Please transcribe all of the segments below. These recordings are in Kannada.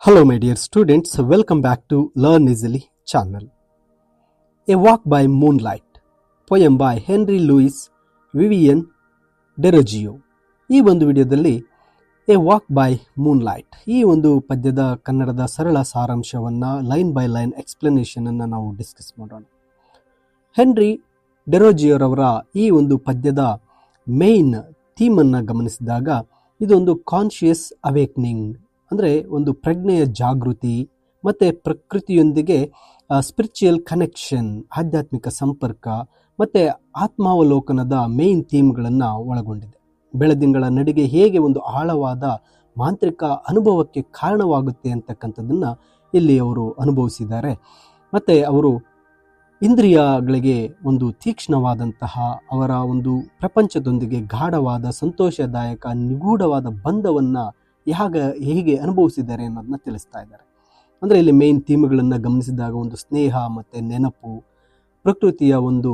Hello my dear students, welcome back to Learn Easily channel. A Walk by Moonlight, poem by Henry Louis Vivian Derogio. ಈ ಒಂದು ವಿಡಿಯೋದಲ್ಲಿ ಎ ವಾಕ್ ಬೈ ಮೂನ್ಲೈಟ್ ಈ ಒಂದು ಪದ್ಯದ ಕನ್ನಡದ ಸರಳ ಸಾರಾಂಶವನ್ನು ಲೈನ್ ಬೈ ಲೈನ್ ಎಕ್ಸ್ಪ್ಲನೇಷನ್ ಅನ್ನು ನಾವು ಡಿಸ್ಕಸ್ ಮಾಡೋಣ. ಹೆನ್ರಿ ಡೆರೋಜಿಯೋರವರ ಈ ಒಂದು ಪದ್ಯದ ಮೇನ್ ಥೀಮನ್ನು ಗಮನಿಸಿದಾಗ ಇದೊಂದು ಕಾನ್ಷಿಯಸ್ ಅವೇಕ್ನಿಂಗ್, ಅಂದರೆ ಒಂದು ಪ್ರಜ್ಞೆಯ ಜಾಗೃತಿ ಮತ್ತು ಪ್ರಕೃತಿಯೊಂದಿಗೆ ಸ್ಪಿರಿಚುವಲ್ ಕನೆಕ್ಷನ್, ಆಧ್ಯಾತ್ಮಿಕ ಸಂಪರ್ಕ ಮತ್ತು ಆತ್ಮಾವಲೋಕನದ ಮೇನ್ ಥೀಮ್ಗಳನ್ನು ಒಳಗೊಂಡಿದೆ. ಬೆಳದಿಂಗಳ ನಡಿಗೆ ಹೇಗೆ ಒಂದು ಆಳವಾದ ಮಾಂತ್ರಿಕ ಅನುಭವಕ್ಕೆ ಕಾರಣವಾಗುತ್ತೆ ಅಂತಕ್ಕಂಥದ್ದನ್ನು ಇಲ್ಲಿ ಅವರು ಅನುಭವಿಸಿದ್ದಾರೆ. ಮತ್ತು ಅವರು ಇಂದ್ರಿಯಗಳಿಗೆ ಒಂದು ತೀಕ್ಷ್ಣವಾದಂತಹ ಅವರ ಒಂದು ಪ್ರಪಂಚದೊಂದಿಗೆ ಗಾಢವಾದ ಸಂತೋಷದಾಯಕ ನಿಗೂಢವಾದ ಬಂಧವನ್ನು ಹೇಗೆ ಅನುಭವಿಸಿದ್ದಾರೆ ಅನ್ನೋದನ್ನ ತಿಳಿಸ್ತಾ ಇದ್ದಾರೆ. ಅಂದರೆ ಇಲ್ಲಿ ಮೇನ್ ಥೀಮ್ಗಳನ್ನು ಗಮನಿಸಿದಾಗ ಒಂದು ಸ್ನೇಹ ಮತ್ತು ನೆನಪು, ಪ್ರಕೃತಿಯ ಒಂದು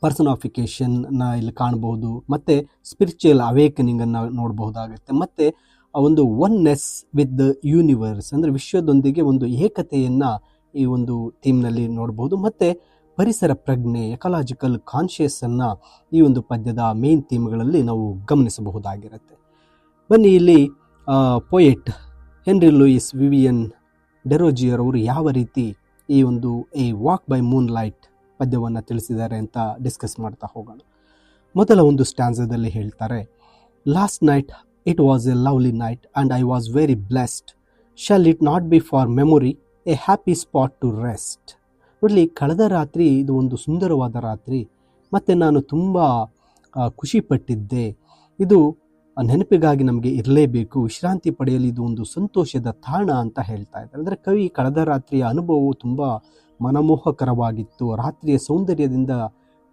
ಪರ್ಸನಾಫಿಕೇಷನ್ನ ಇಲ್ಲಿ ಕಾಣಬಹುದು, ಮತ್ತು ಸ್ಪಿರಿಚುವಲ್ ಅವೇಕನಿಂಗನ್ನು ನೋಡಬಹುದಾಗುತ್ತೆ, ಮತ್ತು ಒಂದು ಒನ್ನೆಸ್ ವಿತ್ ದ ಯೂನಿವರ್ಸ್ ಅಂದರೆ ವಿಶ್ವದೊಂದಿಗೆ ಒಂದು ಏಕತೆಯನ್ನು ಈ ಒಂದು ಥೀಮ್ನಲ್ಲಿ ನೋಡಬಹುದು, ಮತ್ತು ಪರಿಸರ ಪ್ರಜ್ಞೆ ಎಕಾಲಜಿಕಲ್ ಕಾನ್ಷಿಯಸ್ಸನ್ನು ಈ ಒಂದು ಪದ್ಯದ ಮೇನ್ ಥೀಮ್ಗಳಲ್ಲಿ ನಾವು ಗಮನಿಸಬಹುದಾಗಿರುತ್ತೆ. ಬನ್ನಿ, ಇಲ್ಲಿ ಪೊಯೆಟ್ ಹೆನ್ರಿ ಲೂಯಿಸ್ ವಿವಿಯನ್ ಡೆರೋಜಿಯರವರು ಯಾವ ರೀತಿ ಈ ಒಂದು ಎ ವಾಕ್ ಬೈ ಮೂನ್ಲೈಟ್ ಪದ್ಯವನ್ನು ತಿಳಿಸಿದ್ದಾರೆ ಅಂತ ಡಿಸ್ಕಸ್ ಮಾಡ್ತಾ ಹೋಗೋಣ. ಮೊದಲ ಒಂದು ಸ್ಟ್ಯಾನ್ಸದಲ್ಲಿ ಹೇಳ್ತಾರೆ, last night it was a lovely night and I was very blessed, shall it not be for memory a happy spot to rest. ನೋಡಲಿ, ಕಳೆದ ರಾತ್ರಿ ಇದು ಒಂದು ಸುಂದರವಾದ ರಾತ್ರಿ ಮತ್ತು ನಾನು ತುಂಬ ಖುಷಿಪಟ್ಟಿದ್ದೆ. ಇದು ನೆನಪಿಗಾಗಿ ನಮಗೆ ಇರಲೇಬೇಕು, ವಿಶ್ರಾಂತಿ ಪಡೆಯಲು ಇದು ಒಂದು ಸಂತೋಷದ ತಾಣ ಅಂತ ಹೇಳ್ತಾ ಇದ್ದಾರೆ. ಅಂದರೆ ಕವಿ ಕಳೆದ ರಾತ್ರಿಯ ಅನುಭವವು ತುಂಬ ಮನಮೋಹಕರವಾಗಿತ್ತು. ರಾತ್ರಿಯ ಸೌಂದರ್ಯದಿಂದ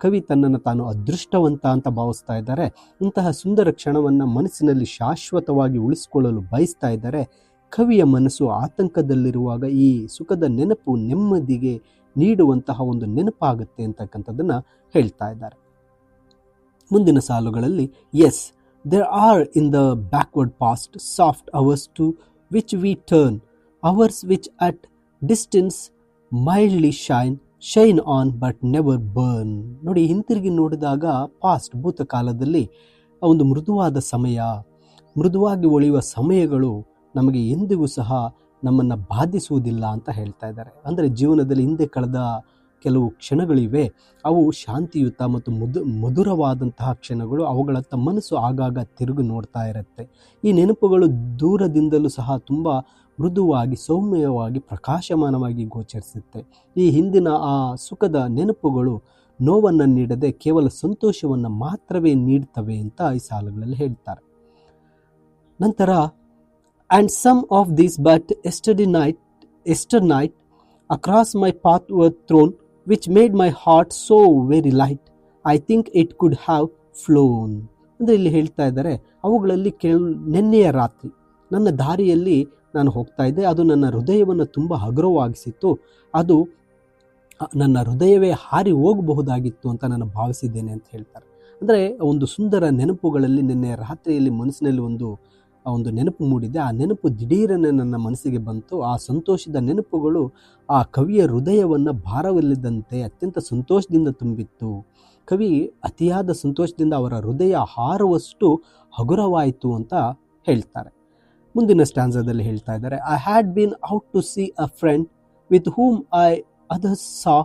ಕವಿ ತನ್ನನ್ನು ತಾನು ಅದೃಷ್ಟವಂತ ಅಂತ ಭಾವಿಸ್ತಾ ಇದ್ದಾರೆ. ಇಂತಹ ಸುಂದರ ಕ್ಷಣವನ್ನು ಮನಸ್ಸಿನಲ್ಲಿ ಶಾಶ್ವತವಾಗಿ ಉಳಿಸಿಕೊಳ್ಳಲು ಬಯಸ್ತಾ ಇದ್ದಾರೆ. ಕವಿಯ ಮನಸ್ಸು ಆತಂಕದಲ್ಲಿರುವಾಗ ಈ ಸುಖದ ನೆನಪು ನೆಮ್ಮದಿಗೆ ನೀಡುವಂತಹ ಒಂದು ನೆನಪಾಗುತ್ತೆ ಅಂತಕ್ಕಂಥದ್ದನ್ನು ಹೇಳ್ತಾ ಇದ್ದಾರೆ. ಮುಂದಿನ ಸಾಲುಗಳಲ್ಲಿ, S there are in the backward past soft hours to which we turn, hours which at distance mildly shine on but never burn. ನೋಡಿ, ಹಿಂತಿರುಗಿ ನೋಡಿದಾಗ ಪಾಸ್ಟ್ ಭೂತಕಾಲದಲ್ಲಿ ಒಂದು ಮೃದುವಾದ ಸಮಯ, ಮೃದುವಾಗಿ ಒಳೆಯುವ ಸಮಯಗಳು ನಮಗೆ ಎಂದಿಗೂ ಸಹ ನಮ್ಮನ್ನು ಬಾಧಿಸುವುದಿಲ್ಲ ಅಂತ ಹೇಳ್ತಾ ಇದ್ದಾರೆ. ಅಂದರೆ ಜೀವನದಲ್ಲಿ ಹಿಂದೆ ಕಳೆದ ಕೆಲವು ಕ್ಷಣಗಳಿವೆ, ಅವು ಶಾಂತಿಯುತ ಮತ್ತು ಮಧುರವಾದಂತಹ ಕ್ಷಣಗಳು. ಅವುಗಳತ್ತ ಮನಸ್ಸು ಆಗಾಗ ತಿರುಗಿ ನೋಡ್ತಾ ಇರುತ್ತೆ. ಈ ನೆನಪುಗಳು ದೂರದಿಂದಲೂ ಸಹ ತುಂಬ ಮೃದುವಾಗಿ ಸೌಮ್ಯವಾಗಿ ಪ್ರಕಾಶಮಾನವಾಗಿ ಗೋಚರಿಸುತ್ತೆ. ಈ ಹಿಂದಿನ ಆ ಸುಖದ ನೆನಪುಗಳು ನೋವನ್ನು ನೀಡದೆ ಕೇವಲ ಸಂತೋಷವನ್ನು ಮಾತ್ರವೇ ನೀಡ್ತವೆ ಅಂತ ಈ ಸಾಲುಗಳಲ್ಲಿ ಹೇಳ್ತಾರೆ. ನಂತರ, and some of these but ester night across my path were thrown, which made my heart so very light, I think it could have flown. ಅಂದರೆ ಇಲ್ಲಿ ಹೇಳ್ತಾ ಇದ್ದಾರೆ, ಅವುಗಳಲ್ಲಿ ನೆನ್ನೆಯ ರಾತ್ರಿ ನನ್ನ ದಾರಿಯಲ್ಲಿ ನಾನು ಹೋಗ್ತಾ ಇದ್ದೆ, ಅದು ನನ್ನ ಹೃದಯವನ್ನು ತುಂಬ ಹಗುರವಾಗಿಸಿತ್ತು, ಅದು ನನ್ನ ಹೃದಯವೇ ಹಾರಿ ಹೋಗಬಹುದಾಗಿತ್ತು ಅಂತ ನಾನು ಭಾವಿಸಿದ್ದೇನೆ ಅಂತ ಹೇಳ್ತಾರೆ. ಅಂದರೆ ಒಂದು ಸುಂದರ ನೆನಪುಗಳಲ್ಲಿ ನಿನ್ನೆ ರಾತ್ರಿಯಲ್ಲಿ ಮನಸ್ಸಿನಲ್ಲಿ ಒಂದು ನೆನಪು ಮೂಡಿದೆ. ಆ ನೆನಪು ದಿಢೀರನೆ ನನ್ನ ಮನಸ್ಸಿಗೆ ಬಂತು. ಆ ಸಂತೋಷದ ನೆನಪುಗಳು ಆ ಕವಿಯ ಹೃದಯವನ್ನು ಭಾರವಿಲ್ಲದಂತೆ ಅತ್ಯಂತ ಸಂತೋಷದಿಂದ ತುಂಬಿತ್ತು. ಕವಿ ಅತಿಯಾದ ಸಂತೋಷದಿಂದ ಅವರ ಹೃದಯ ಹಾರುವಷ್ಟು ಹಗುರವಾಯಿತು ಅಂತ ಹೇಳ್ತಾರೆ. ಮುಂದಿನ ಸ್ಟ್ಯಾನ್ಸದಲ್ಲಿ ಹೇಳ್ತಾ ಇದ್ದಾರೆ, I had been out to see a friend with whom I others saw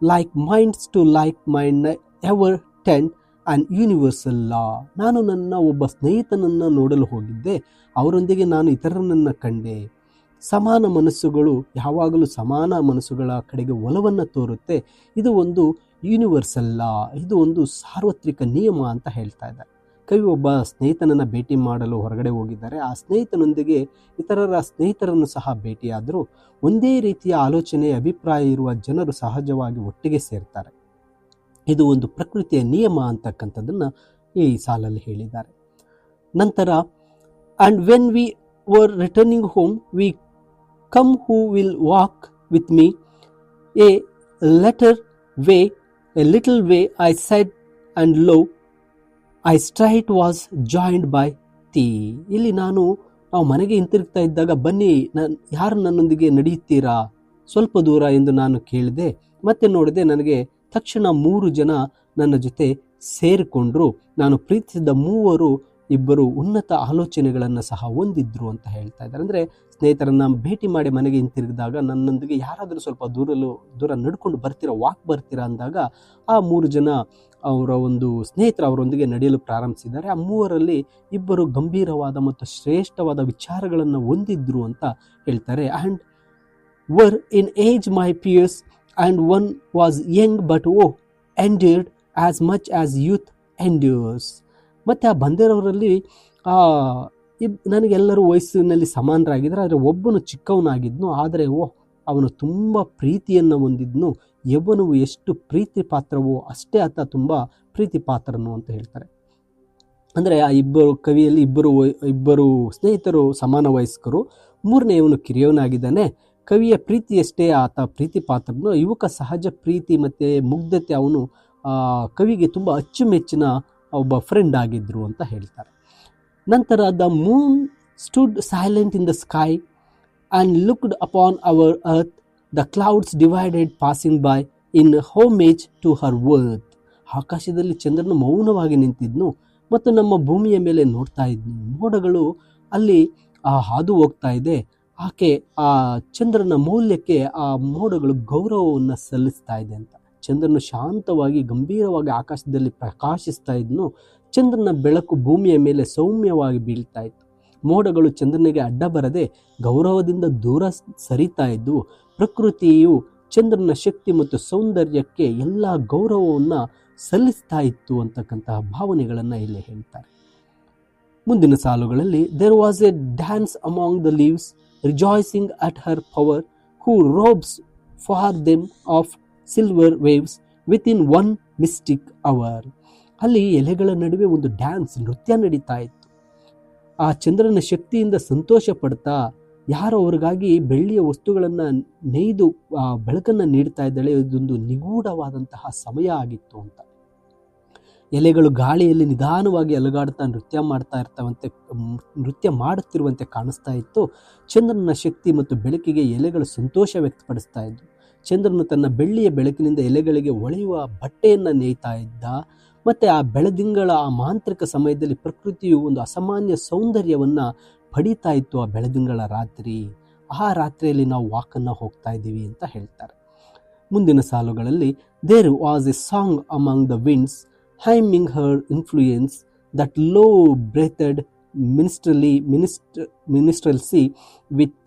like minds to like mind ever tend and universal law. ನಾನು ನನ್ನ ಒಬ್ಬ ಸ್ನೇಹಿತನನ್ನು ನೋಡಲು ಹೋಗಿದ್ದೆ, ಅವರೊಂದಿಗೆ ನಾನು ಇತರರನ್ನು ಕಂಡೆ. ಸಮಾನ ಮನಸ್ಸುಗಳು ಯಾವಾಗಲೂ ಸಮಾನ ಮನಸ್ಸುಗಳ ಕಡೆಗೆ ಒಲವನ್ನು ತೋರುತ್ತೆ. ಇದು ಒಂದು ಯೂನಿವರ್ಸಲ್ ಲಾ, ಇದು ಒಂದು ಸಾರ್ವತ್ರಿಕ ನಿಯಮ ಅಂತ ಹೇಳ್ತಾ ಇದ್ದಾರೆ. ಕವಿ ಒಬ್ಬ ಸ್ನೇಹಿತನನ್ನು ಭೇಟಿ ಮಾಡಲು ಹೊರಗಡೆ ಹೋಗಿದ್ದಾರೆ. ಆ ಸ್ನೇಹಿತನೊಂದಿಗೆ ಇತರರ ಸ್ನೇಹಿತರನ್ನು ಸಹ ಭೇಟಿಯಾದರೂ ಒಂದೇ ರೀತಿಯ ಆಲೋಚನೆ ಅಭಿಪ್ರಾಯ ಇರುವ ಜನರು ಸಹಜವಾಗಿ ಒಟ್ಟಿಗೆ ಸೇರ್ತಾರೆ. ಇದು ಒಂದು ಪ್ರಕೃತಿಯ ನಿಯಮ ಅಂತಕ್ಕಂಥದ್ದನ್ನು ಈ ಸಾಲಲ್ಲಿ ಹೇಳಿದ್ದಾರೆ. ನಂತರ, and when we were returning home we come who will walk with me A little way I said and low I straight was joined by Thi. ಇಲ್ಲಿ ನಾನು ನಾವು ಮನೆಗೆ ಹಿಂತಿರುಗ್ತಾ ಇದ್ದಾಗ ಬನ್ನಿ ಯಾರು ನನ್ನೊಂದಿಗೆ ನಡೆಯುತ್ತೀರಾ ಸ್ವಲ್ಪ ದೂರ ಎಂದು ನಾನು ಕೇಳಿದೆ. ಮತ್ತೆ ನೋಡಿದೆ, ನನಗೆ ತಕ್ಷಣ 3 ಜನ ನನ್ನ ಜೊತೆ ಸೇರಿಕೊಂಡ್ರು. ನಾನು ಪ್ರೀತಿಸಿದ 3 ಇಬ್ಬರು ಉನ್ನತ ಆಲೋಚನೆಗಳನ್ನು ಸಹ ಹೊಂದಿದ್ರು ಅಂತ ಹೇಳ್ತಾ ಇದ್ದಾರೆ. ಅಂದರೆ ಸ್ನೇಹಿತರನ್ನ ಭೇಟಿ ಮಾಡಿ ಮನೆಗೆ ಹಿಂತಿರುಗಿದಾಗ ನನ್ನೊಂದಿಗೆ ಯಾರಾದರೂ ಸ್ವಲ್ಪ ದೂರ ನಡ್ಕೊಂಡು ವಾಕ್ ಬರ್ತೀರಾ ಅಂದಾಗ ಆ 3 ಜನ ಅವರ ಒಂದು ಸ್ನೇಹಿತರು ಅವರೊಂದಿಗೆ ನಡೆಯಲು ಪ್ರಾರಂಭಿಸಿದ್ದಾರೆ. ಆ 3ರಲ್ಲಿ ಇಬ್ಬರು ಗಂಭೀರವಾದ ಮತ್ತು ಶ್ರೇಷ್ಠವಾದ ವಿಚಾರಗಳನ್ನು ಹೊಂದಿದ್ರು ಅಂತ ಹೇಳ್ತಾರೆ. And were in age my peers, and one was young but endured as much as youth endures. ಮತ್ತು ಆ ಬಂದಿರೋರಲ್ಲಿ ನನಗೆಲ್ಲರೂ ವಯಸ್ಸಿನಲ್ಲಿ ಸಮಾನರಾಗಿದ್ದರು, ಆದರೆ ಒಬ್ಬನು ಚಿಕ್ಕವನಾಗಿದ್ನು, ಆದರೆ ಅವನು ತುಂಬ ಪ್ರೀತಿಯನ್ನು ಹೊಂದಿದ್ನು. ಯೌವನವು ಎಷ್ಟು ಪ್ರೀತಿ ಪಾತ್ರವೋ ಅಷ್ಟೇ ಆತ ತುಂಬ ಪ್ರೀತಿ ಪಾತ್ರನು ಅಂತ ಹೇಳ್ತಾರೆ. ಅಂದರೆ ಆ ಇಬ್ಬರು ಕವಿಯಲ್ಲಿ ಇಬ್ಬರು ಸ್ನೇಹಿತರು ಸಮಾನ ವಯಸ್ಕರು, 3ನೇಯವನು ಕಿರಿಯವನಾಗಿದ್ದಾನೆ. ಕವಿಯ ಪ್ರೀತಿಯಷ್ಟೇ ಆತ ಪ್ರೀತಿ ಪಾತ್ರನು. ಯುವಕ ಸಹಜ ಪ್ರೀತಿ ಮತ್ತು ಮುಗ್ಧತೆ ಅವನು ಕವಿಗೆ ತುಂಬ ಅಚ್ಚುಮೆಚ್ಚಿನ ಒಬ್ಬ ಫ್ರೆಂಡ್ ಆಗಿದ್ರು ಅಂತ ಹೇಳ್ತಾರೆ. ನಂತರ the moon stood silent in the sky and looked upon our earth, the clouds divided passing by in homage to her worth. ಆಕಾಶದಲ್ಲಿ ಚಂದ್ರನು ಮೌನವಾಗಿ ನಿಂತಿದ್ನು ಮತ್ತು ನಮ್ಮ ಭೂಮಿಯ ಮೇಲೆ ನೋಡ್ತಾ ಇದ್ನು. ಮೋಡಗಳು ಅಲ್ಲಿ ಹಾದು ಹೋಗ್ತಾ ಇದೆ. ಆಕೆ ಆ ಚಂದ್ರನ ಮೌಲ್ಯಕ್ಕೆ ಆ ಮೋಡಗಳು ಗೌರವವನ್ನು ಸಲ್ಲಿಸ್ತಾ ಇದೆ ಅಂತ. ಚಂದ್ರನು ಶಾಂತವಾಗಿ ಗಂಭೀರವಾಗಿ ಆಕಾಶದಲ್ಲಿ ಪ್ರಕಾಶಿಸ್ತಾ ಇದ್ನು. ಚಂದ್ರನ ಬೆಳಕು ಭೂಮಿಯ ಮೇಲೆ ಸೌಮ್ಯವಾಗಿ ಬೀಳ್ತಾ ಇತ್ತು. ಮೋಡಗಳು ಚಂದ್ರನಿಗೆ ಅಡ್ಡ ಬರದೆ ಗೌರವದಿಂದ ದೂರ ಸರಿತಾ ಇದ್ವು. ಪ್ರಕೃತಿಯು ಚಂದ್ರನ ಶಕ್ತಿ ಮತ್ತು ಸೌಂದರ್ಯಕ್ಕೆ ಎಲ್ಲ ಗೌರವವನ್ನು ಸಲ್ಲಿಸ್ತಾ ಇತ್ತು ಅಂತಕ್ಕಂತಹ ಭಾವನೆಗಳನ್ನು ಇಲ್ಲಿ ಹೇಳ್ತಾರೆ. ಮುಂದಿನ ಸಾಲುಗಳಲ್ಲಿ there was a dance among the leaves rejoicing at her power, who robes for them of silver waves within one mystic hour. ಅಲ್ಲಿ ಎಲೆಗಳ ನಡುವೆ ಒಂದು ಡ್ಯಾನ್ಸ್, ನೃತ್ಯ ನಡೀತಾ ಇತ್ತು. ಆ ಚಂದ್ರನ ಶಕ್ತಿಯಿಂದ ಸಂತೋಷ ಪಡ್ತಾ ಯಾರು ಅವ್ರಿಗಾಗಿ ಬೆಳ್ಳಿಯ ವಸ್ತುಗಳನ್ನು ನೇಯ್ದು ಬೆಳಕನ್ನು ನೀಡ್ತಾ ಇದ್ದಾಳೆ. ಇದೊಂದು ನಿಗೂಢವಾದಂತಹ ಸಮಯ ಆಗಿತ್ತು ಅಂತ. ಎಲೆಗಳು ಗಾಳಿಯಲ್ಲಿ ನಿಧಾನವಾಗಿ ಅಲುಗಾಡ್ತಾ ನೃತ್ಯ ಮಾಡುತ್ತಿರುವಂತೆ ಕಾಣಿಸ್ತಾ ಇತ್ತು. ಚಂದ್ರನ ಶಕ್ತಿ ಮತ್ತು ಬೆಳಕಿಗೆ ಎಲೆಗಳು ಸಂತೋಷ ವ್ಯಕ್ತಪಡಿಸ್ತಾ ಇದ್ವು. ಚಂದ್ರನು ತನ್ನ ಬೆಳ್ಳಿಯ ಬೆಳಕಿನಿಂದ ಎಲೆಗಳಿಗೆ ಹೊಳೆಯುವ ಬಟ್ಟೆಯನ್ನು ನೇಯ್ತಾ ಇದ್ದ. ಮತ್ತು ಆ ಬೆಳದಿಂಗಳ ಆ ಮಾಂತ್ರಿಕ ಸಮಯದಲ್ಲಿ ಪ್ರಕೃತಿಯು ಒಂದು ಅಸಾಮಾನ್ಯ ಸೌಂದರ್ಯವನ್ನು ಪಡೀತಾ ಇತ್ತು. ಆ ಬೆಳದಿಂಗಳ ರಾತ್ರಿ, ಆ ರಾತ್ರಿಯಲ್ಲಿ ನಾವು ವಾಕನ್ನು ಹೋಗ್ತಾ ಇದ್ದೀವಿ ಅಂತ ಹೇಳ್ತಾರೆ. ಮುಂದಿನ ಸಾಲುಗಳಲ್ಲಿ there was a song among the winds hymning her influence, that low breathed minstrelsy with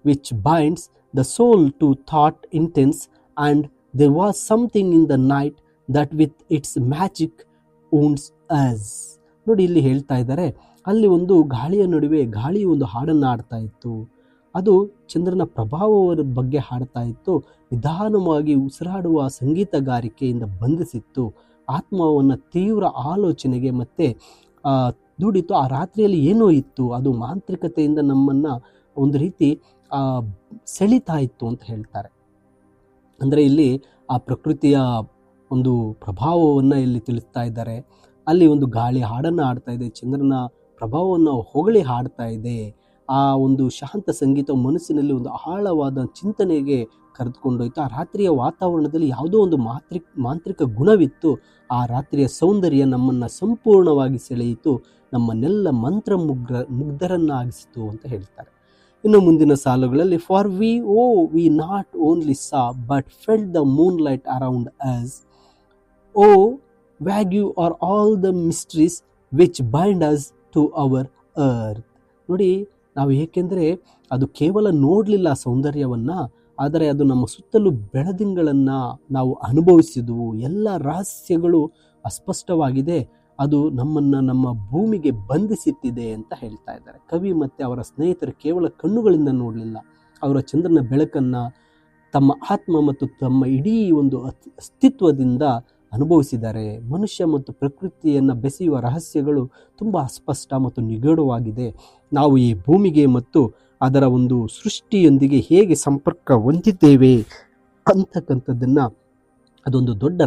which binds the soul to thought intense, and there was something in the night that with its magic wounds us. ನೋಡಿ, ಇಲ್ಲಿ ಹೇಳ್ತಾ ಇದ್ದಾರೆ, ಅಲ್ಲಿ ಒಂದು ಗಾಳಿಯ ನಡುವೆ ಗಾಳಿ ಒಂದು ಹಾಡನ್ನು ಹಾಡ್ತಾ ಇತ್ತು. ಅದು ಚಂದ್ರನ ಪ್ರಭಾವದ ಬಗ್ಗೆ ಹಾಡ್ತಾ ಇತ್ತು. ನಿಧಾನವಾಗಿ ಉಸಿರಾಡುವ ಸಂಗೀತಗಾರಿಕೆಯಿಂದ ಬಂಧಿಸಿತ್ತು. ಆತ್ಮವನ್ನು ತೀವ್ರ ಆಲೋಚನೆಗೆ ಮತ್ತೆ ದುಡಿತು. ಆ ರಾತ್ರಿಯಲ್ಲಿ ಏನೋ ಇತ್ತು, ಅದು ಮಾಂತ್ರಿಕತೆಯಿಂದ ನಮ್ಮನ್ನು ಒಂದು ರೀತಿ ಸೆಳಿತಾ ಇತ್ತು ಅಂತ ಹೇಳ್ತಾರೆ. ಅಂದರೆ ಇಲ್ಲಿ ಆ ಪ್ರಕೃತಿಯ ಒಂದು ಪ್ರಭಾವವನ್ನು ಇಲ್ಲಿ ತಿಳಿಸ್ತಾ ಇದ್ದಾರೆ. ಅಲ್ಲಿ ಒಂದು ಗಾಳಿ ಹಾಡನ್ನು ಹಾಡ್ತಾ ಇದೆ, ಚಂದ್ರನ ಪ್ರಭಾವವನ್ನು ಹೊಗಳಿ ಹಾಡ್ತಾ ಇದೆ. ಆ ಒಂದು ಶಾಂತ ಸಂಗೀತ ಮನಸ್ಸಿನಲ್ಲಿ ಒಂದು ಆಳವಾದ ಚಿಂತನೆಗೆ ಕರೆದುಕೊಂಡೋಯ್ತು. ಆ ರಾತ್ರಿಯ ವಾತಾವರಣದಲ್ಲಿ ಯಾವುದೋ ಒಂದು ಮಾಂತ್ರಿಕ ಗುಣವಿತ್ತು. ಆ ರಾತ್ರಿಯ ಸೌಂದರ್ಯ ನಮ್ಮನ್ನು ಸಂಪೂರ್ಣವಾಗಿ ಸೆಳೆಯಿತು, ನಮ್ಮನ್ನೆಲ್ಲ ಮುಗ್ಧರನ್ನಾಗಿಸಿತು ಅಂತ ಹೇಳ್ತಾರೆ. ಇನ್ನು ಮುಂದಿನ ಸಾಲುಗಳಲ್ಲಿ for we not only saw but felt the moonlight around us, O vague are all the mysteries which bind us to our earth. ನೋಡಿ, ನಾವು ಏಕೆಂದರೆ ಅದು ಕೇವಲ ನೋಡಲಿಲ್ಲ ಸೌಂದರ್ಯವನ್ನು, ಆದರೆ ಅದು ನಮ್ಮ ಸುತ್ತಲೂ ಬೆಳದಿಂಗಳನ್ನು ನಾವು ಅನುಭವಿಸಿದವು. ಎಲ್ಲ ರಹಸ್ಯಗಳು ಅಸ್ಪಷ್ಟವಾಗಿದೆ. ಅದು ನಮ್ಮನ್ನು ನಮ್ಮ ಭೂಮಿಗೆ ಬಂಧಿಸಿಟ್ಟಿದೆ ಅಂತ ಹೇಳ್ತಾ ಇದ್ದಾರೆ. ಕವಿ ಮತ್ತು ಅವರ ಸ್ನೇಹಿತರು ಕೇವಲ ಕಣ್ಣುಗಳಿಂದ ನೋಡಲಿಲ್ಲ, ಅವರ ಚಂದ್ರನ ಬೆಳಕನ್ನು ತಮ್ಮ ಆತ್ಮ ಮತ್ತು ತಮ್ಮ ಇಡೀ ಒಂದು ಅಸ್ತಿತ್ವದಿಂದ ಅನುಭವಿಸಿದ್ದಾರೆ. ಮನುಷ್ಯ ಮತ್ತು ಪ್ರಕೃತಿಯನ್ನು ಬೆಸೆಯುವ ರಹಸ್ಯಗಳು ತುಂಬ ಅಸ್ಪಷ್ಟ ಮತ್ತು ನಿಗೂಢವಾಗಿದೆ. ನಾವು ಈ ಭೂಮಿಗೆ ಮತ್ತು ಅದರ ಒಂದು ಸೃಷ್ಟಿಯೊಂದಿಗೆ ಹೇಗೆ ಸಂಪರ್ಕ ಹೊಂದಿದ್ದೇವೆ ಅಂತಕ್ಕಂಥದ್ದನ್ನು, ಅದೊಂದು ದೊಡ್ಡ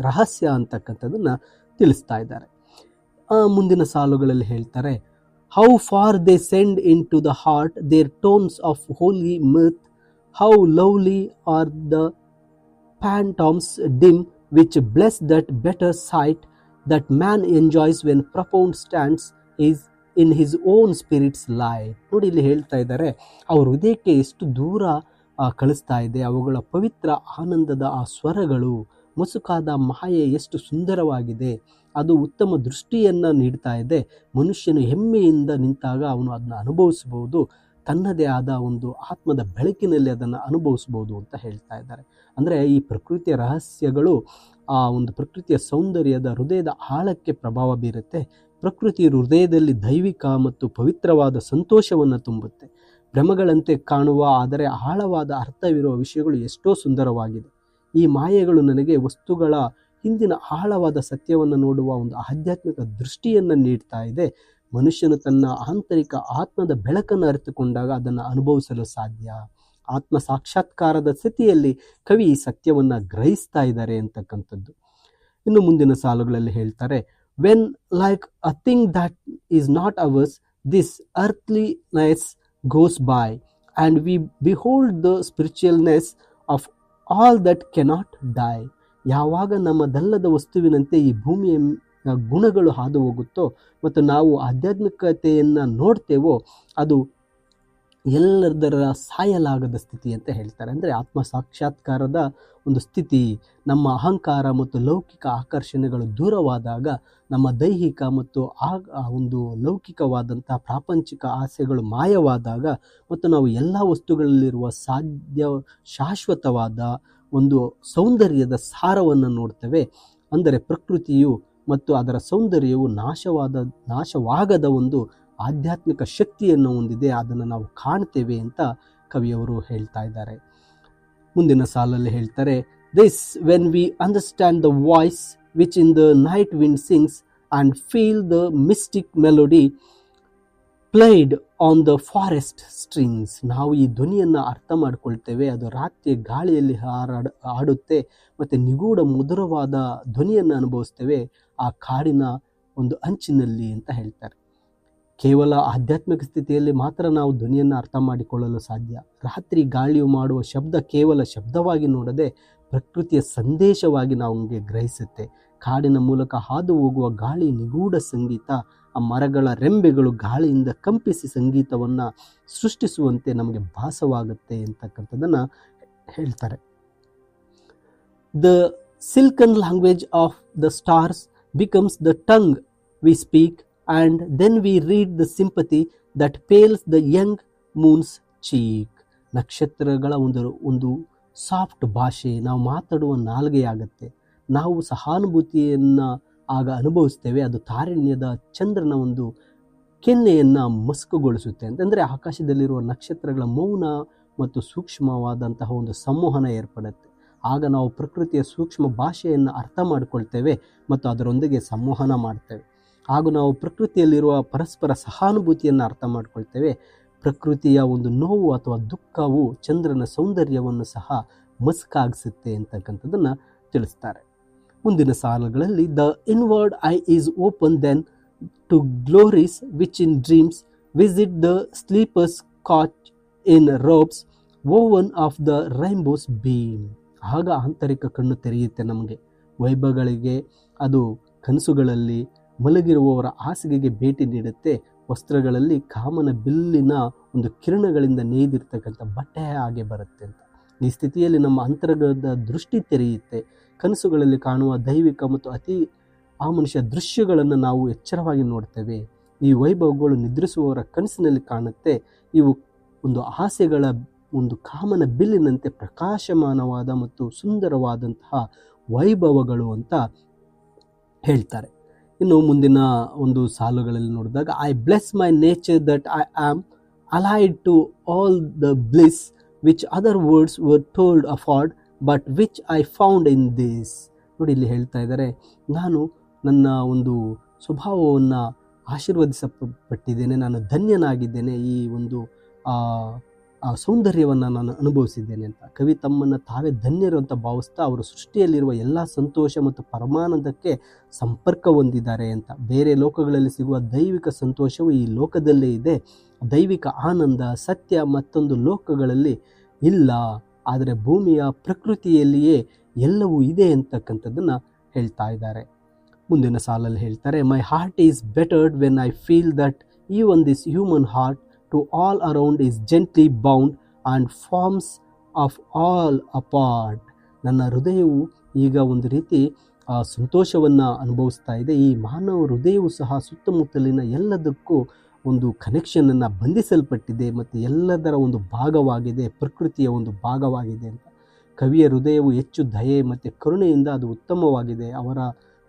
ರಹಸ್ಯ ಅಂತಕ್ಕಂಥದ್ದನ್ನು ತಿಳಿಸ್ತಾ ಇದ್ದಾರೆ. ಮುಂದಿನ ಸಾಲುಗಳಲ್ಲಿ ಹೇಳ್ತಾರೆ, How far they send into the heart their tones of holy mirth. How lovely are the phantoms dim which bless that better sight that man enjoys when profound stands is in his own spirit's light. ನೋಡಿ ಇಲ್ಲಿ ಹೇಳ್ತಾ ಇದ್ದಾರೆ, ಅವ್ರ ಹೃದಯಕ್ಕೆ ಎಷ್ಟು ದೂರ ಕಳಿಸ್ತಾ ಇದೆ ಅವುಗಳ ಪವಿತ್ರ ಆನಂದದ ಆ ಸ್ವರಗಳು. ಮುಸುಕಾದ ಮಾಯೆ ಎಷ್ಟು ಸುಂದರವಾಗಿದೆ, ಅದು ಉತ್ತಮ ದೃಷ್ಟಿಯನ್ನು ನೀಡ್ತಾ ಇದೆ. ಮನುಷ್ಯನು ಹೆಮ್ಮೆಯಿಂದ ನಿಂತಾಗ ಅವನು ಅದನ್ನು ಅನುಭವಿಸಬಹುದು, ತನ್ನದೇ ಆದ ಒಂದು ಆತ್ಮದ ಬೆಳಕಿನಲ್ಲಿ ಅದನ್ನು ಅನುಭವಿಸ್ಬೋದು ಅಂತ ಹೇಳ್ತಾ ಇದ್ದಾರೆ. ಅಂದರೆ ಈ ಪ್ರಕೃತಿಯ ರಹಸ್ಯಗಳು, ಆ ಒಂದು ಪ್ರಕೃತಿಯ ಸೌಂದರ್ಯದ ಹೃದಯದ ಆಳಕ್ಕೆ ಪ್ರಭಾವ ಬೀರುತ್ತೆ. ಪ್ರಕೃತಿ ಹೃದಯದಲ್ಲಿ ದೈವಿಕ ಮತ್ತು ಪವಿತ್ರವಾದ ಸಂತೋಷವನ್ನು ತುಂಬುತ್ತೆ. ಭ್ರಮಗಳಂತೆ ಕಾಣುವ ಆದರೆ ಆಳವಾದ ಅರ್ಥವಿರುವ ವಿಷಯಗಳು ಎಷ್ಟೋ ಸುಂದರವಾಗಿದೆ. ಈ ಮಾಯೆಗಳು ನನಗೆ ವಸ್ತುಗಳ ಹಿಂದಿನ ಆಳವಾದ ಸತ್ಯವನ್ನು ನೋಡುವ ಒಂದು ಆಧ್ಯಾತ್ಮಿಕ ದೃಷ್ಟಿಯನ್ನು ನೀಡ್ತಾ ಇದೆ. ಮನುಷ್ಯನು ತನ್ನ ಆಂತರಿಕ ಆತ್ಮದ ಬೆಳಕನ್ನು ಅರಿತುಕೊಂಡಾಗ ಅದನ್ನು ಅನುಭವಿಸಲು ಸಾಧ್ಯ. ಆತ್ಮ ಸಾಕ್ಷಾತ್ಕಾರದ ಸ್ಥಿತಿಯಲ್ಲಿ ಕವಿ ಈ ಸತ್ಯವನ್ನು ಗ್ರಹಿಸ್ತಾ ಇದ್ದಾರೆ ಅಂತಕ್ಕಂಥದ್ದು. ಇನ್ನು ಮುಂದಿನ ಸಾಲುಗಳಲ್ಲಿ ಹೇಳ್ತಾರೆ, when like a thing that is not ours this earthliness goes by and we behold the spiritualness of all that cannot die. ಯಾವಾಗ ನಮ್ಮದಲ್ಲದ ವಸ್ತುವಿನಂತೆ ಈ ಭೂಮಿಯ ಗುಣಗಳು ಹಾದು ಹೋಗುತ್ತೋ ಮತ್ತು ನಾವು ಆಧ್ಯಾತ್ಮಿಕತೆಯನ್ನು ನೋಡ್ತೇವೋ ಅದು ಎಲ್ಲದರ ಸಾಯಲಾಗದ ಸ್ಥಿತಿ ಅಂತ ಹೇಳ್ತಾರೆ. ಅಂದರೆ ಆತ್ಮ ಸಾಕ್ಷಾತ್ಕಾರದ ಒಂದು ಸ್ಥಿತಿ. ನಮ್ಮ ಅಹಂಕಾರ ಮತ್ತು ಲೌಕಿಕ ಆಕರ್ಷಣೆಗಳು ದೂರವಾದಾಗ, ನಮ್ಮ ದೈಹಿಕ ಮತ್ತು ಒಂದು ಲೌಕಿಕವಾದಂಥ ಪ್ರಾಪಂಚಿಕ ಆಸೆಗಳು ಮಾಯವಾದಾಗ ಮತ್ತು ನಾವು ಎಲ್ಲ ವಸ್ತುಗಳಲ್ಲಿರುವ ಶಾಶ್ವತವಾದ ಒಂದು ಸೌಂದರ್ಯದ ಸಾರವನ್ನು ನೋಡ್ತೇವೆ. ಅಂದರೆ ಪ್ರಕೃತಿಯು ಮತ್ತು ಅದರ ಸೌಂದರ್ಯವು ನಾಶವಾಗದ ಒಂದು ಆಧ್ಯಾತ್ಮಿಕ ಶಕ್ತಿಯನ್ನು ಹೊಂದಿದೆ, ಅದನ್ನು ನಾವು ಕಾಣ್ತೇವೆ ಅಂತ ಕವಿಯವರು ಹೇಳ್ತಾ ಇದ್ದಾರೆ. ಮುಂದಿನ ಸಾಲಲ್ಲಿ ಹೇಳ್ತಾರೆ, this when we understand the voice which in the night wind sings and feel the mystic melody played on the forest strings. ನಾವು ಈ ಧ್ವನಿಯನ್ನು ಅರ್ಥ ಮಾಡ್ಕೊಳ್ತೇವೆ, ಅದು ರಾತ್ರಿ ಗಾಳಿಯಲ್ಲಿ ಆಡುತ್ತೆ ಮತ್ತು ನಿಗೂಢ ಮಧುರವಾದ ಧ್ವನಿಯನ್ನು ಅನುಭವಿಸ್ತೇವೆ ಆ ಕಾಡಿನ ಒಂದು ಅಂಚಿನಲ್ಲಿ ಅಂತ ಹೇಳ್ತಾರೆ. ಕೇವಲ ಆಧ್ಯಾತ್ಮಿಕ ಸ್ಥಿತಿಯಲ್ಲಿ ಮಾತ್ರ ನಾವು ಧ್ವನಿಯನ್ನು ಅರ್ಥ ಮಾಡಿಕೊಳ್ಳಲು ಸಾಧ್ಯ. ರಾತ್ರಿ ಗಾಳಿಯು ಮಾಡುವ ಶಬ್ದ ಕೇವಲ ಶಬ್ದವಾಗಿ ನೋಡದೆ ಪ್ರಕೃತಿಯ ಸಂದೇಶವಾಗಿ ನಮಗೆ ಗ್ರಹಿಸುತ್ತೆ. ಕಾಡಿನ ಮೂಲಕ ಹಾದು ಹೋಗುವ ಗಾಳಿ ನಿಗೂಢ ಸಂಗೀತ, ಆ ಮರಗಳ ರೆಂಬೆಗಳು ಗಾಳಿಯಿಂದ ಕಂಪಿಸಿ ಸಂಗೀತವನ್ನು ಸೃಷ್ಟಿಸುವಂತೆ ನಮಗೆ ಭಾಸವಾಗುತ್ತೆ ಅಂತಕ್ಕಂಥದ್ದನ್ನು ಹೇಳ್ತಾರೆ. The silicon language of the stars becomes the tongue we speak and then we read the sympathy that pales the young moon's cheek. ನಕ್ಷತ್ರಗಳ ಒಂದು ಸಾಫ್ಟ್ ಭಾಷೆ, ನಾವು ಮಾತಾಡುವ ನಾಲ್ಗೆಯಾಗತ್ತೆ. ನಾವು ಸಹಾನುಭೂತಿಯನ್ನು ಆಗ ಅನುಭವಿಸ್ತೇವೆ. ಅದು ತಾರುಣ್ಯದ ಚಂದ್ರನ ಒಂದು ಕೆನ್ನೆಯನ್ನು ಮಸ್ಕುಗೊಳಿಸುತ್ತೆ. ಅಂತಂದರೆ ಆಕಾಶದಲ್ಲಿರುವ ನಕ್ಷತ್ರಗಳ ಮೌನ ಮತ್ತು ಸೂಕ್ಷ್ಮವಾದಂತಹ ಒಂದು ಸಂವಹನ ಏರ್ಪಡುತ್ತೆ. ಆಗ ನಾವು ಪ್ರಕೃತಿಯ ಸೂಕ್ಷ್ಮ ಭಾಷೆಯನ್ನು ಅರ್ಥ ಮಾಡಿಕೊಳ್ತೇವೆ ಮತ್ತು ಅದರೊಂದಿಗೆ ಸಂವಹನ ಮಾಡ್ತೇವೆ. ಹಾಗೂ ನಾವು ಪ್ರಕೃತಿಯಲ್ಲಿರುವ ಪರಸ್ಪರ ಸಹಾನುಭೂತಿಯನ್ನು ಅರ್ಥ ಮಾಡ್ಕೊಳ್ತೇವೆ. ಪ್ರಕೃತಿಯ ಒಂದು ನೋವು ಅಥವಾ ದುಃಖವು ಚಂದ್ರನ ಸೌಂದರ್ಯವನ್ನು ಸಹ ಮಸ್ಕಾಗಿಸುತ್ತೆ ಅಂತಕ್ಕಂಥದ್ದನ್ನು ತಿಳಿಸ್ತಾರೆ. ಮುಂದಿನ ಸಾಲುಗಳಲ್ಲಿ, the inward eye is open then to glories which in dreams visit the sleeper's cot in robes woven of the rainbow's beam. ಆಗ ಆಂತರಿಕ ಕಣ್ಣು ತೆರೆಯುತ್ತೆ ನಮಗೆ. ವೈಭವಗಳಿಗೆ ಅದು ಕನಸುಗಳಲ್ಲಿ ಮಲಗಿರುವವರ ಹಾಸಿಗೆಗೆ ಭೇಟಿ ನೀಡುತ್ತೆ. ವಸ್ತ್ರಗಳಲ್ಲಿ ಕಾಮನ ಬಿಲ್ಲಿನ ಒಂದು ಕಿರಣಗಳಿಂದ ನೇಯ್ದಿರ್ತಕ್ಕಂಥ ಬಟ್ಟೆ ಹಾಗೆ ಬರುತ್ತೆ ಅಂತ. ಈ ಸ್ಥಿತಿಯಲ್ಲಿ ನಮ್ಮ ಅಂತರಂಗದ ದೃಷ್ಟಿ ತೆರೆಯುತ್ತೆ. ಕನಸುಗಳಲ್ಲಿ ಕಾಣುವ ದೈವಿಕ ಮತ್ತು ಅತಿ ಅಮಾನುಷ ದೃಶ್ಯಗಳನ್ನು ನಾವು ಎಚ್ಚರವಾಗಿ ನೋಡ್ತೇವೆ. ಈ ವೈಭವಗಳು ನಿದ್ರಿಸುವವರ ಕನಸಿನಲ್ಲಿ ಕಾಣುತ್ತೆ. ಇವು ಒಂದು ಆಸೆಗಳ ಒಂದು ಕಾಮನ ಬಿಲ್ಲಿನಂತೆ ಪ್ರಕಾಶಮಾನವಾದ ಮತ್ತು ಸುಂದರವಾದಂತಹ ವೈಭವಗಳು ಅಂತ ಹೇಳ್ತಾರೆ. ಇನ್ನು ಮುಂದಿನ ಒಂದು ಸಾಲುಗಳಲ್ಲಿ ನೋಡಿದಾಗ, I bless my nature that I am allied to all the bliss which other worlds were told afford but which I found in this. ನೋಡಿ, ಇಲ್ಲಿ ಹೇಳ್ತಾ ಇದ್ದಾರೆ, ನಾನು ನನ್ನ ಒಂದು ಸ್ವಭಾವವನ್ನು ಆಶೀರ್ವದಿಸಲ್ಪಟ್ಟಿದ್ದೇನೆ, ನಾನು ಧನ್ಯನಾಗಿದ್ದೇನೆ. ಈ ಒಂದು ಆ ಸೌಂದರ್ಯವನ್ನು ನಾನು ಅನುಭವಿಸಿದ್ದೇನೆ ಅಂತ ಕವಿ ತಮ್ಮನ್ನು ತಾವೇ ಧನ್ಯರು ಅಂತ ಭಾವಿಸ್ತಾ ಅವರು ಸೃಷ್ಟಿಯಲ್ಲಿರುವ ಎಲ್ಲ ಸಂತೋಷ ಮತ್ತು ಪರಮಾನಂದಕ್ಕೆ ಸಂಪರ್ಕ ಹೊಂದಿದ್ದಾರೆ ಅಂತ. ಬೇರೆ ಲೋಕಗಳಲ್ಲಿ ಸಿಗುವ ದೈವಿಕ ಸಂತೋಷವು ಈ ಲೋಕದಲ್ಲೇ ಇದೆ, ದೈವಿಕ ಆನಂದ ಸತ್ಯ ಮತ್ತೊಂದು ಲೋಕಗಳಲ್ಲಿ ಇಲ್ಲ, ಆದರೆ ಭೂಮಿಯ ಪ್ರಕೃತಿಯಲ್ಲಿಯೇ ಎಲ್ಲವೂ ಇದೆ ಅಂತಕ್ಕಂಥದ್ದನ್ನು ಹೇಳ್ತಾ ಇದ್ದಾರೆ. ಮುಂದಿನ ಸಾಲಲ್ಲಿ ಹೇಳ್ತಾರೆ, my heart is bettered when I feel that even this human heart to all around is gently bound and forms of all a part. ನನ್ನ ಹೃದಯವು ಈಗ ಒಂದು ರೀತಿ ಸಂತೋಷವನ್ನು ಅನುಭವಿಸ್ತಾ ಇದೆ. ಈ ಮಾನವ ಹೃದಯವು ಸಹ ಸುತ್ತಮುತ್ತಲಿನ ಎಲ್ಲದಕ್ಕೂ ಒಂದು ಕನೆಕ್ಷನನ್ನು ಬಂಧಿಸಲ್ಪಟ್ಟಿದೆ ಮತ್ತು ಎಲ್ಲದರ ಒಂದು ಭಾಗವಾಗಿದೆ, ಪ್ರಕೃತಿಯ ಒಂದು ಭಾಗವಾಗಿದೆ ಅಂತ. ಕವಿಯ ಹೃದಯವು ಹೆಚ್ಚು ದಯೆ ಮತ್ತು ಕರುಣೆಯಿಂದ ಅದು ಉತ್ತಮವಾಗಿದೆ. ಅವರ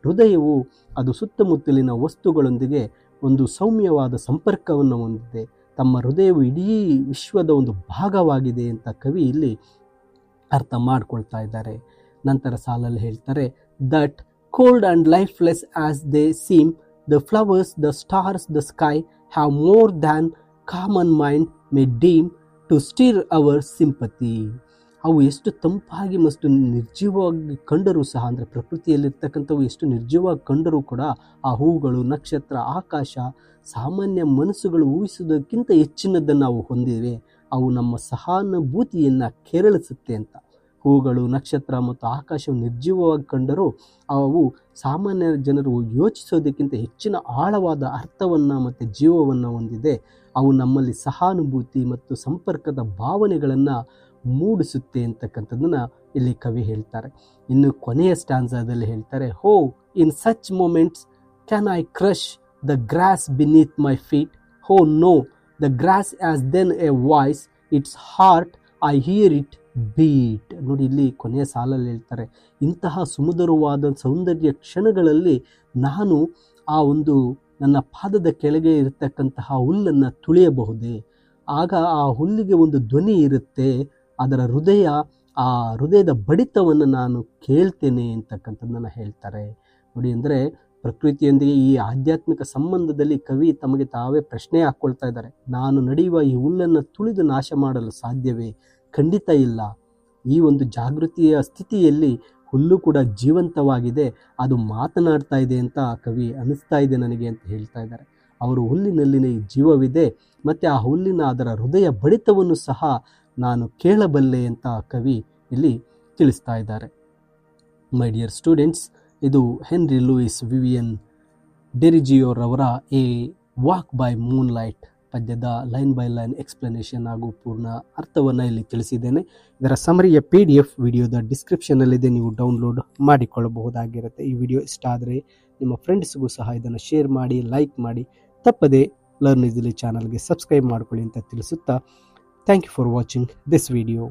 ಹೃದಯವು ಅದು ಸುತ್ತಮುತ್ತಲಿನ ವಸ್ತುಗಳೊಂದಿಗೆ ಒಂದು ಸೌಮ್ಯವಾದ ಸಂಪರ್ಕವನ್ನು ಹೊಂದಿದೆ. ತಮ್ಮ ಹೃದಯವು ಇಡೀ ವಿಶ್ವದ ಒಂದು ಭಾಗವಾಗಿದೆ ಅಂತ ಕವಿ ಇಲ್ಲಿ ಅರ್ಥ ಮಾಡ್ಕೊಳ್ತಾ ಇದ್ದಾರೆ. ನಂತರ ಸಾಲಲ್ಲಿ ಹೇಳ್ತಾರೆ, that cold and lifeless as they seem the flowers the stars the sky have more than common mind may deem to stir our sympathy. ಅವು ಎಷ್ಟು ತಂಪಾಗಿ ಮತ್ತು ನಿರ್ಜೀವವಾಗಿ ಕಂಡರೂ ಸಹ, ಅಂದರೆ ಪ್ರಕೃತಿಯಲ್ಲಿರ್ತಕ್ಕಂಥವು ಎಷ್ಟು ನಿರ್ಜೀವವಾಗಿ ಕಂಡರೂ ಕೂಡ ಆ ಹೂಗಳು, ನಕ್ಷತ್ರ, ಆಕಾಶ ಸಾಮಾನ್ಯ ಮನಸ್ಸುಗಳು ಊಹಿಸುವುದಕ್ಕಿಂತ ಹೆಚ್ಚಿನದನ್ನು ಅವು ಹೊಂದಿವೆ. ಅವು ನಮ್ಮ ಸಹಾನುಭೂತಿಯನ್ನು ಕೆರಳಿಸುತ್ತೆ ಅಂತ. ಹೂಗಳು, ನಕ್ಷತ್ರ ಮತ್ತು ಆಕಾಶವು ನಿರ್ಜೀವವಾಗಿ ಕಂಡರೂ ಅವು ಸಾಮಾನ್ಯ ಜನರು ಯೋಚಿಸೋದಕ್ಕಿಂತ ಹೆಚ್ಚಿನ ಆಳವಾದ ಅರ್ಥವನ್ನು ಮತ್ತು ಜೀವವನ್ನು ಹೊಂದಿದೆ. ಅವು ನಮ್ಮಲ್ಲಿ ಸಹಾನುಭೂತಿ ಮತ್ತು ಸಂಪರ್ಕದ ಭಾವನೆಗಳನ್ನು ಮೂಡಿಸುತ್ತೆ ಅಂತಕ್ಕಂಥದ್ದನ್ನು ಇಲ್ಲಿ ಕವಿ ಹೇಳ್ತಾರೆ. ಇನ್ನು ಕೊನೆಯ ಸ್ಟ್ಯಾನ್ಸಾದಲ್ಲಿ ಹೇಳ್ತಾರೆ, oh in such moments can I crush the grass beneath my feet, oh no the grass has then a voice, its heart I hear it beat. ನೋಡಿ, ಇಲ್ಲಿ ಕೊನೆಯ ಸಾಲಲ್ಲಿ ಹೇಳ್ತಾರೆ, ಇಂತಹ ಸುಮಧುರವಾದ ಸೌಂದರ್ಯ ಕ್ಷಣಗಳಲ್ಲಿ ನಾನು ಆ ಒಂದು ನನ್ನ ಪಾದದ ಕೆಳಗೆ ಇರತಕ್ಕಂತಹ ಹುಲ್ಲನ್ನು ತುಳಿಯಬಹುದೇ? ಆಗ ಆ ಹುಲ್ಲಿಗೆ ಒಂದು ಧ್ವನಿ ಇರುತ್ತೆ, ಅದರ ಆ ಹೃದಯದ ಬಡಿತವನ್ನು ನಾನು ಕೇಳ್ತೇನೆ ಅಂತಕ್ಕಂಥದ್ದನ್ನು ಹೇಳ್ತಾರೆ. ನೋಡಿ, ಅಂದರೆ ಪ್ರಕೃತಿಯೊಂದಿಗೆ ಈ ಆಧ್ಯಾತ್ಮಿಕ ಸಂಬಂಧದಲ್ಲಿ ಕವಿ ತಮಗೆ ತಾವೇ ಪ್ರಶ್ನೆ ಹಾಕ್ಕೊಳ್ತಾ ಇದ್ದಾರೆ. ನಾನು ನಡೆಯುವ ಈ ಹುಲ್ಲನ್ನು ತುಳಿದು ನಾಶ ಮಾಡಲು ಸಾಧ್ಯವೇ? ಖಂಡಿತ ಇಲ್ಲ. ಈ ಒಂದು ಜಾಗೃತಿಯ ಸ್ಥಿತಿಯಲ್ಲಿ ಹುಲ್ಲು ಕೂಡ ಜೀವಂತವಾಗಿದೆ, ಅದು ಮಾತನಾಡ್ತಾ ಇದೆ ಅಂತ ಕವಿ ಅನ್ನಿಸ್ತಾ ಇದೆ ನನಗೆ ಅಂತ ಹೇಳ್ತಾ ಇದ್ದಾರೆ. ಅವರು ಹುಲ್ಲಿನಲ್ಲಿನ ಈ ಜೀವವಿದೆ ಮತ್ತು ಆ ಹುಲ್ಲಿನ ಅದರ ಹೃದಯ ಬಡಿತವನ್ನು ಸಹ ನಾನು ಕೇಳಬಲ್ಲೆ ಅಂತ ಕವಿ ಇಲ್ಲಿ ತಿಳಿಸ್ತಾ ಇದ್ದಾರೆ. ಮೈ ಡಿಯರ್ ಸ್ಟೂಡೆಂಟ್ಸ್, ಇದು ಹೆನ್ರಿ ಲೂಯಿಸ್ ವಿವಿಯನ್ ಡೆರಿಜಿಯೋರವರ ಎ ವಾಕ್ ಬೈ ಮೂನ್ಲೈಟ್ ಪದ್ಯದ ಲೈನ್ ಬೈ ಲೈನ್ ಎಕ್ಸ್ಪ್ಲನೇಷನ್ ಹಾಗೂ ಪೂರ್ಣ ಅರ್ಥವನ್ನು ಇಲ್ಲಿ ತಿಳಿಸಿದ್ದೇನೆ. ಇದರ ಸಮರಿಯ PDF ವಿಡಿಯೋದ ಡಿಸ್ಕ್ರಿಪ್ಷನಲ್ಲಿದೆ, ನೀವು ಡೌನ್ಲೋಡ್ ಮಾಡಿಕೊಳ್ಳಬಹುದಾಗಿರುತ್ತೆ. ಈ ವಿಡಿಯೋ ಇಷ್ಟ ಆದರೆ ನಿಮ್ಮ ಫ್ರೆಂಡ್ಸ್ಗೂ ಸಹ ಇದನ್ನು ಶೇರ್ ಮಾಡಿ, ಲೈಕ್ ಮಾಡಿ, ತಪ್ಪದೆ ಲರ್ನ್ ಈಸಿಲಿ ಚಾನಲ್ಗೆ ಸಬ್ಸ್ಕ್ರೈಬ್ ಮಾಡ್ಕೊಳ್ಳಿ ಅಂತ ತಿಳಿಸುತ್ತಾ, thank you for watching this video.